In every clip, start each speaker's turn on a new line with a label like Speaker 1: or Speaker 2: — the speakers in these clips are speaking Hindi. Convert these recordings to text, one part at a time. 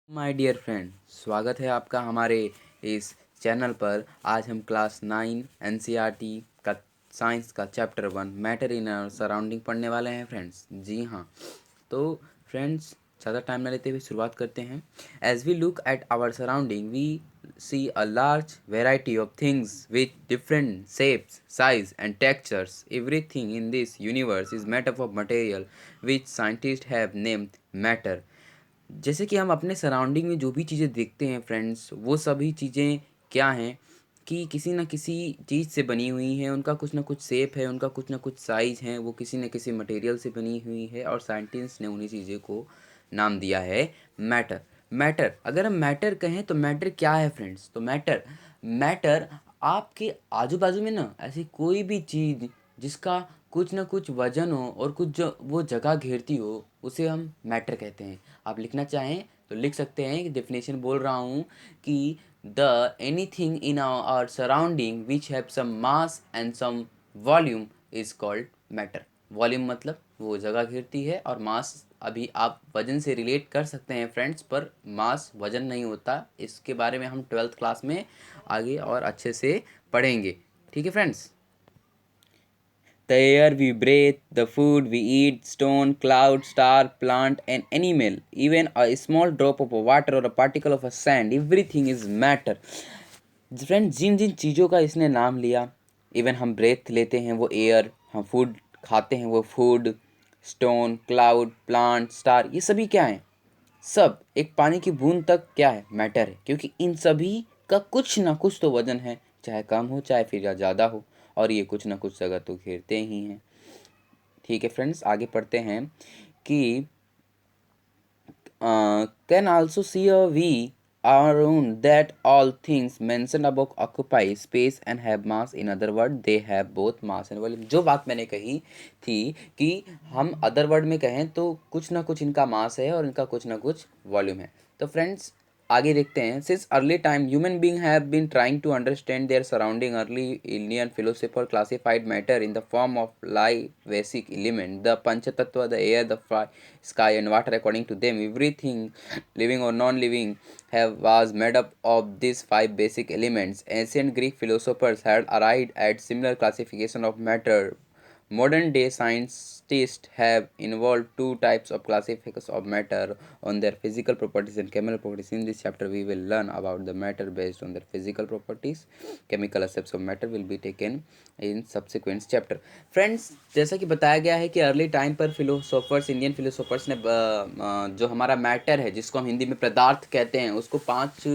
Speaker 1: माय डियर फ्रेंड, स्वागत है आपका हमारे इस चैनल पर। आज हम क्लास 9 एनसीईआरटी का साइंस का chapter 1 matter in our surrounding पढ़ने वाले हैं फ्रेंड्स। जी हाँ, तो फ्रेंड्स ज़्यादा टाइम न लेते हुए शुरुआत करते हैं। As we look at our surrounding we see a large variety of things with different shapes, size and textures. Everything in this universe is made up of material which scientists have named matter. जैसे कि हम अपने सराउंडिंग में जो भी चीज़ें देखते हैं फ्रेंड्स, वो सभी चीज़ें क्या हैं कि किसी न किसी चीज़ से बनी हुई हैं। उनका कुछ ना कुछ शेप है, उनका कुछ ना कुछ साइज़ है, वो किसी न किसी मटेरियल से बनी हुई है और साइंटिस्ट ने उन्हीं चीज़ों को नाम दिया है मैटर। मैटर, अगर हम मैटर कहें तो मैटर क्या है फ्रेंड्स? तो मैटर मैटर आपके आजू बाजू में ना ऐसी कोई भी चीज़ जिसका कुछ ना कुछ वजन हो और कुछ जो वो जगह घेरती हो, उसे हम मैटर कहते हैं। आप लिखना चाहें तो लिख सकते हैं कि डेफिनेशन बोल रहा हूँ कि the anything in our surrounding which have some mass and some volume is called matter. Volume मतलब वो जगह घेरती है, और मास अभी आप वजन से रिलेट कर सकते हैं फ्रेंड्स, पर मास वजन नहीं होता। इसके बारे में हम 12th क्लास में आगे और अच्छे से पढ़ेंगे। ठीक है friends. The air we breathe, the food we eat, stone, cloud, star, plant, and animal, even a small drop of water or a particle of a sand, everything is matter. Friends, जिन जिन चीज़ों का इसने नाम लिया, इवन हम ब्रेथ लेते हैं वो एयर, हम फूड खाते हैं वो food, stone, cloud, plant, star, ये सभी क्या हैं? सब, एक पानी की बूंद तक क्या है? मैटर है, क्योंकि इन सभी का कुछ ना कुछ तो वजन है, चाहे कम हो चाहे फिर या ज़्यादा हो, और ये कुछ ना कुछ जगह तो घेरते ही हैं। ठीक है फ्रेंड्स, आगे पढ़ते हैं कि can also see a we around that all things mentioned above occupy space and have mass. In other word they have both mass and volume. जो बात मैंने कही थी कि हम अदर वर्ड में कहें तो कुछ ना कुछ इनका मास है और इनका कुछ ना कुछ वॉल्यूम है। तो फ्रेंड्स आगे देखते हैं। Since early time human being have been trying to understand their surrounding. Early Indian philosopher classified matter in the form of live basic element, the panch tattva, the air, the sky and water. According to them, everything living or non-living have was made up of these five basic elements. Ancient Greek philosophers had arrived at similar classification of matter. Modern day scientists have involved two types of classification of matter on their physical properties and chemical properties. In this chapter, we will learn about the matter based on their physical properties. Chemical aspects of matter will be taken in subsequent chapter. Friends, जैसा कि बताया गया है कि अर्ली टाइम पर फिलोसोफर्स, इंडियन फिलोसोफर्स ने जो हमारा मैटर है, जिसको हम हिंदी में पदार्थ कहते हैं, उसको 5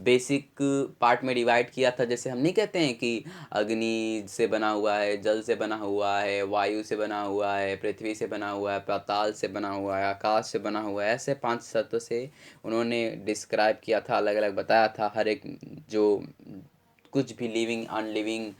Speaker 1: बेसिक पार्ट में डिवाइड किया था। जैसे हम नहीं कहते हैं कि अग्नि से बना हुआ है, जल से बना हुआ है, वायु से बना हुआ है, पृथ्वी से बना हुआ है, पाताल से बना हुआ है, आकाश से बना हुआ है, ऐसे 5 तत्व से उन्होंने डिस्क्राइब किया था, अलग अलग बताया था। हर एक जो कुछ भी लिविंग, अनलिविंग,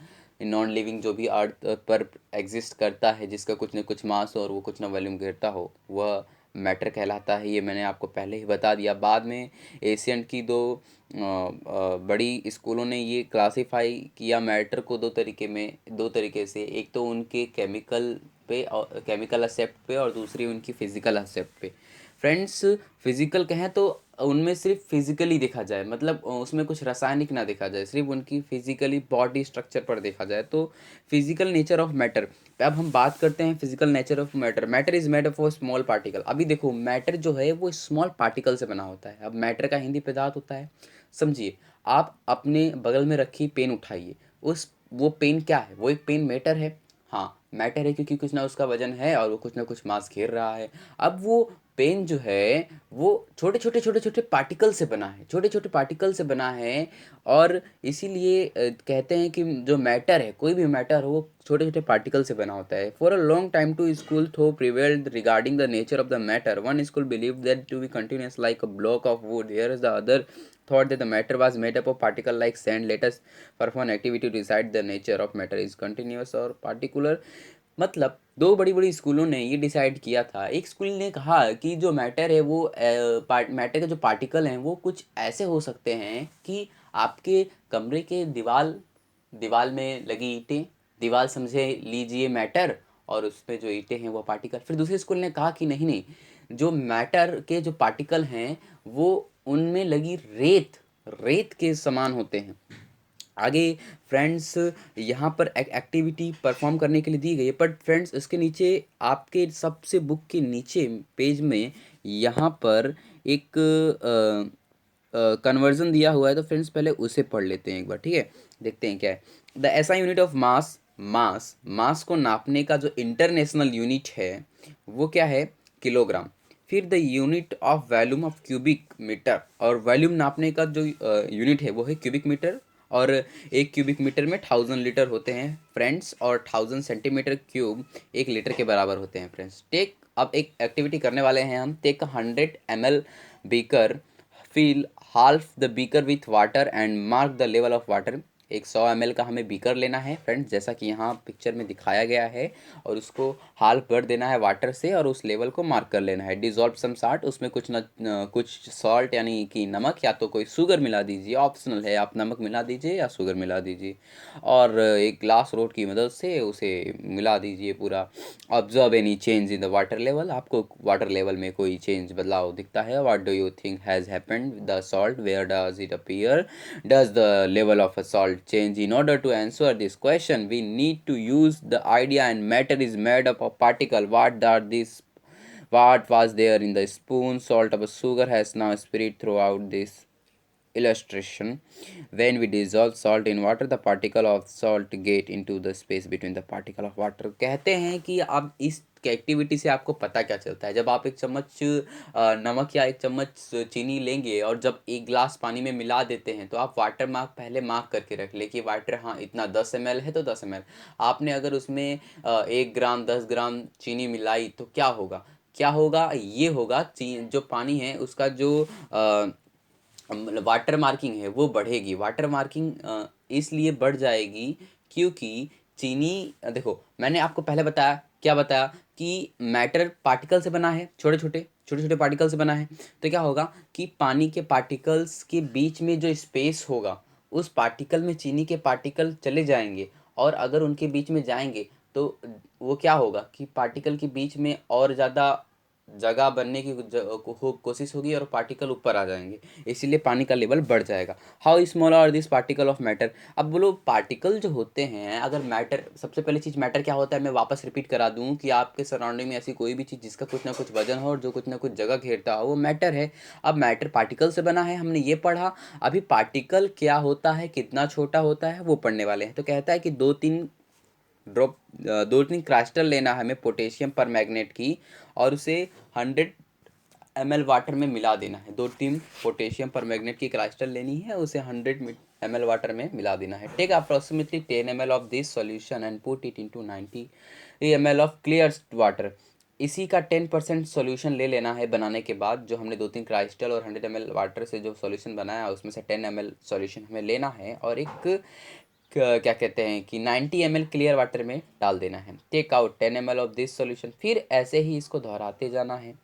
Speaker 1: नॉन लिविंग जो भी अर्थ पर एग्जिस्ट करता है, जिसका कुछ न कुछ मास हो और वो कुछ ना वॉल्यूम घेरता हो, वह मैटर कहलाता है। ये मैंने आपको पहले ही बता दिया। बाद में एशियन की दो बड़ी स्कूलों ने ये क्लासिफाई किया मैटर को दो तरीके से। एक तो उनके केमिकल पे और केमिकल एस्पेक्ट पे, और दूसरी उनकी फिजिकल एस्पेक्ट पे। फ्रेंड्स, फिजिकल कहें तो उनमें सिर्फ फिजिकली देखा जाए, मतलब उसमें कुछ रासायनिक ना देखा जाए, सिर्फ उनकी फिजिकली बॉडी स्ट्रक्चर पर देखा जाए, तो फिजिकल नेचर ऑफ मैटर। अब हम बात करते हैं physical nature of matter. Matter is made of small particle. अभी देखो, मैटर जो है वो स्मॉल पार्टिकल से बना होता है। अब मैटर का हिंदी पदार्थ होता है, समझिए। आप अपने बगल में रखी पेन उठाइए, उस वो पेन क्या है? वो एक पेन मैटर है। हाँ, मैटर है, क्योंकि कुछ ना उसका वजन है और वो कुछ ना कुछ मास घेर रहा है। अब वो पेन जो है वो छोटे छोटे पार्टिकल से बना है, छोटे छोटे पार्टिकल से बना है। और इसीलिए कहते हैं कि जो मैटर है, कोई भी मैटर हो, वो छोटे छोटे पार्टिकल से बना होता है। For a long time two school thought prevailed regarding the nature of the matter. One school believe that to be continuous like a block of wood, here is the other thought that the matter was made up of particle like sand. Let us perform an activity to decide the nature of matter is continuous or particular. मतलब दो बड़ी बड़ी स्कूलों ने ये डिसाइड किया था। एक स्कूल ने कहा कि जो मैटर है वो मैटर के जो पार्टिकल हैं वो कुछ ऐसे हो सकते हैं कि आपके कमरे के दीवार दीवार में लगी ईंटें, दीवार समझे लीजिए मैटर, और उस पे जो ईंटें हैं वो पार्टिकल। फिर दूसरे स्कूल ने कहा कि नहीं नहीं, जो मैटर के जो पार्टिकल हैं वो उनमें लगी रेत रेत के समान होते हैं। आगे फ्रेंड्स यहाँ पर एक एक्टिविटी परफॉर्म करने के लिए दी गई है, बट फ्रेंड्स इसके नीचे आपके सबसे बुक के नीचे पेज में यहाँ पर एक कन्वर्जन दिया हुआ है। तो फ्रेंड्स पहले उसे पढ़ लेते हैं एक बार, ठीक है। देखते हैं क्या है। The SI unit of mass, mass mass को नापने का जो इंटरनेशनल यूनिट है वो क्या है, किलोग्राम। फिर the unit of volume of cubic metre, और वॉल्यूम नापने का जो यूनिट है वो है क्यूबिक मीटर। और एक क्यूबिक मीटर में 1000 लीटर होते हैं फ्रेंड्स, और 1000 सेंटीमीटर क्यूब 1 लीटर के बराबर होते हैं फ्रेंड्स। टेक, अब एक एक्टिविटी करने वाले हैं हम। Take 100 ml beaker, fill half the beaker with water and mark the level of water। एक 100 ml का हमें बीकर लेना है फ्रेंड्स, जैसा कि यहाँ पिक्चर में दिखाया गया है, और उसको हाल्फ भर देना है वाटर से और उस लेवल को मार्क कर लेना है। डिजॉल्व सम साल्ट, उसमें कुछ सॉल्ट यानी कि नमक या तो कोई शुगर मिला दीजिए, ऑप्शनल है, आप नमक मिला दीजिए या शुगर मिला दीजिए, और एक ग्लास रोड की मदद से उसे मिला दीजिए पूरा। Observe any change in the water level, आपको वाटर लेवल में कोई चेंज बदलाव दिखता है। What do you think has happened with the salt, where does it appear, does the level of a salt change? In order to answer this question we need to use the idea and matter is made up of particle. What are these? What was there in the spoon? Salt of a sugar has now spread throughout this illustration. When we dissolve salt in water the particle of salt get into the space between the particle of water। कहते हैं कि आप इस एक्टिविटी से आपको पता क्या चलता है, जब आप एक चम्मच नमक या एक चम्मच चीनी लेंगे और जब एक गिलास पानी में मिला देते हैं, तो आप वाटर मार्क पहले मार्क करके रख ले कि वाटर, हाँ इतना 10 ml है तो 10 ml। आपने अगर उसमें 1 ग्राम 10 ग्राम चीनी मिलाई तो क्या होगा, क्या होगा, ये होगा जो पानी है उसका जो मतलब वाटर मार्किंग है वो बढ़ेगी। वाटर मार्किंग इसलिए बढ़ जाएगी क्योंकि चीनी, देखो मैंने आपको पहले बताया, क्या बताया कि मैटर पार्टिकल से बना है, छोटे छोटे पार्टिकल से बना है। तो क्या होगा कि पानी के पार्टिकल्स के बीच में जो स्पेस होगा उस पार्टिकल में चीनी के पार्टिकल चले जाएंगे, और अगर उनके बीच में जाएंगे तो वो क्या होगा कि पार्टिकल के बीच में और ज़्यादा जगह बनने की कोशिश होगी और पार्टिकल ऊपर आ जाएंगे, इसीलिए पानी का लेवल बढ़ जाएगा। How small are this particle of matter. अब बोलो पार्टिकल जो होते हैं, अगर मैटर, सबसे पहली चीज़ मैटर क्या होता है, मैं वापस रिपीट करा दूं कि आपके सराउंडिंग में ऐसी कोई भी चीज़ जिसका कुछ ना कुछ वजन हो और जो कुछ ना कुछ जगह घेरता हो वो मैटर है। अब मैटर पार्टिकल से बना है, हमने ये पढ़ा। अभी पार्टिकल क्या होता है, कितना छोटा होता है, वो पढ़ने वाले हैं। तो कहता है कि 2-3 क्राइस्टल लेना है हमें पोटेशियम पर मैग्नेट की, और उसे 100 ml वाटर में मिला देना है। 2 टीम पोटेशियम पर मैग्नेट की क्राइस्टल लेनी है, उसे 100 ml वाटर में मिला देना है। Take approximately 10 ml of this solution and put it into 90 ml of clear water. इसी का 10% सॉल्यूशन ले लेना है बनाने के बाद। जो हमने 2-3 क्राइस्टल और 100 ml वाटर से जो सॉल्यूशन बनाया उसमें से 10 ml सॉल्यूशन हमें लेना है, और एक क्या कहते हैं कि 90 ml क्लियर वाटर में डाल देना है। Take out 10 ml of this solution. फिर ऐसे ही इसको दोहराते जाना है,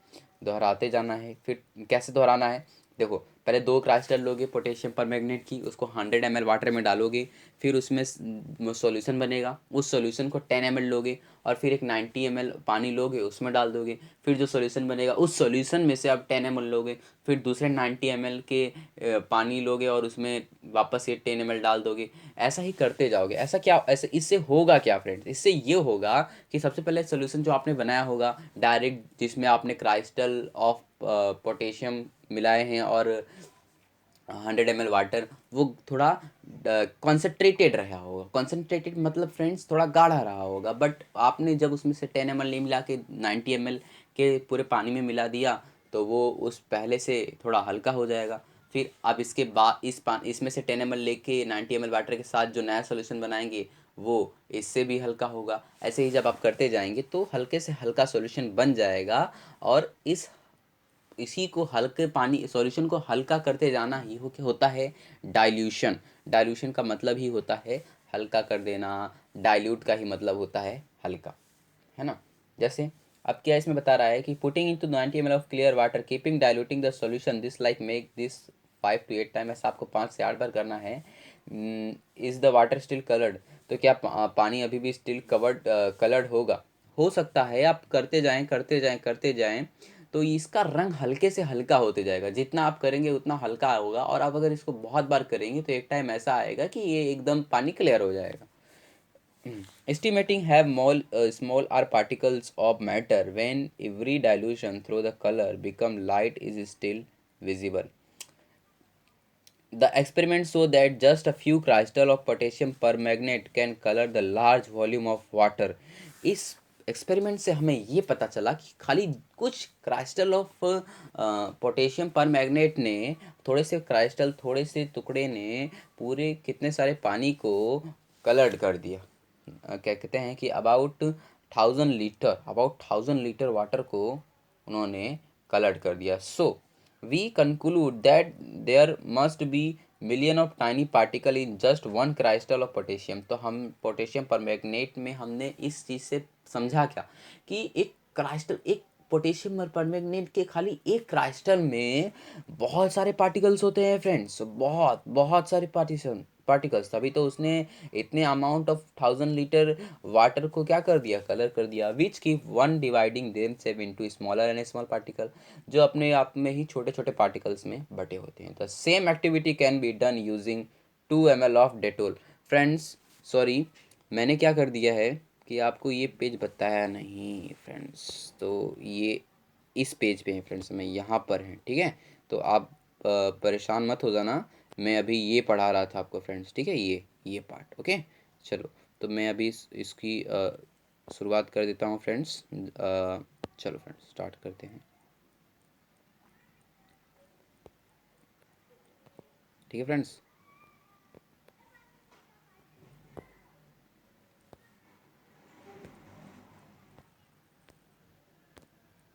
Speaker 1: दोहराते जाना है। फिर कैसे दोहराना है, देखो पहले 2 क्राइस्टल लोगे पोटेशियम पर मैग्नेट की, उसको 100 ml वाटर में डालोगे, फिर उसमें सॉल्यूशन बनेगा, उस सॉल्यूशन को 10 ml लोगे, और फिर एक 90 ml पानी लोगे उसमें डाल दोगे, फिर जो सॉल्यूशन बनेगा उस सॉल्यूशन में से आप 10 ml लोगे, फिर दूसरे 90 ml के पानी लोगे और उसमें वापस ये 10 ml डाल दोगे। ऐसा ही करते जाओगे। ऐसा क्या, ऐसे इससे होगा क्या फ्रेंड्स, इससे ये होगा कि सबसे पहले सोल्यूशन जो आपने बनाया होगा डायरेक्ट, जिसमें आपने क्राइस्टल ऑफ पोटेशियम मिलाए हैं और 100 ml वाटर, वो थोड़ा कॉन्सेंट्रेटेड रहा होगा। कॉन्सेंट्रेटेड मतलब फ्रेंड्स थोड़ा गाढ़ा रहा होगा, बट आपने जब उसमें से 10 ml नहीं मिला के 90 ml के पूरे पानी में मिला दिया तो वो उस पहले से थोड़ा हल्का हो जाएगा। फिर आप इसके बाद इसमें से 10 ml लेके 90 ml वाटर के साथ जो नया सोल्यूशन बनाएंगे वो इससे भी हल्का होगा। ऐसे ही जब आप करते जाएंगे तो हल्के से हल्का सॉल्यूशन बन जाएगा, और इसी को हल्के पानी सॉल्यूशन को हल्का करते जाना ही होता है डाइल्यूशन। डाइल्यूशन का मतलब ही होता है हल्का कर देना, डाइल्यूट का ही मतलब होता है हल्का, है ना। जैसे अब क्या इसमें बता रहा है कि putting into 90 ml of clear water keeping diluting the solution this like make this 5 to 8 time, ऐसा आपको 5 से 8 बार करना है। Is the water still coloured, तो क्या पानी अभी भी स्टिल कवर्ड कलर्ड होगा, हो सकता है। आप करते जाएं करते जाएं करते जाएं तो इसका रंग हल्के से हल्का होते जाएगा, जितना आप करेंगे उतना हल्का होगा, और आप अगर इसको बहुत बार करेंगे तो एक टाइम ऐसा आएगा कि ये एकदम पानी क्लियर हो जाएगा। Estimating have small are particles of matter when every dilution through the color become light is still visible. The experiments show that just a few crystals of potassium permanganate can color the large volume of water. इस एक्सपेरिमेंट से हमें ये पता चला कि खाली कुछ क्राइस्टल ऑफ पोटेशियम परमैग्नेट ने, थोड़े से टुकड़े ने पूरे कितने सारे पानी को कलर्ड कर दिया। क्या कहते हैं कि अबाउट 1000 लीटर वाटर को उन्होंने कलर्ड कर दिया। So we conclude that there must be million of tiny particle in just one crystal of potassium. तो हम पोटेशियम परमैग्नेट में हमने इस चीज़ से समझा क्या कि एक पोटेशियम परमैग्नेट के खाली एक क्राइस्टल में बहुत सारे पार्टिकल्स होते हैं फ्रेंड्स, बहुत बहुत सारे पार्टिकल्स, तभी तो उसने इतने अमाउंट ऑफ 1000 लीटर वाटर को क्या कर दिया, कलर कर दिया। विच की one dividing them save into smaller and small particle, जो अपने आप में ही छोटे छोटे पार्टिकल्स में बटे होते हैं। The same activity can be done using 2 ml of Dettol. Friends sorry, मैंने क्या कर दिया है कि आपको ये पेज बताया नहीं फ्रेंड्स, तो ये इस पेज पे है फ्रेंड्स, मैं यहाँ पर है, ठीक है। तो आप परेशान मत हो जाना, मैं अभी ये पढ़ा रहा था आपको फ्रेंड्स, ठीक है, ये पार्ट, ओके। चलो, तो मैं अभी इसकी शुरुआत कर देता हूँ फ्रेंड्स। चलो फ्रेंड्स स्टार्ट करते हैं, ठीक है फ्रेंड्स।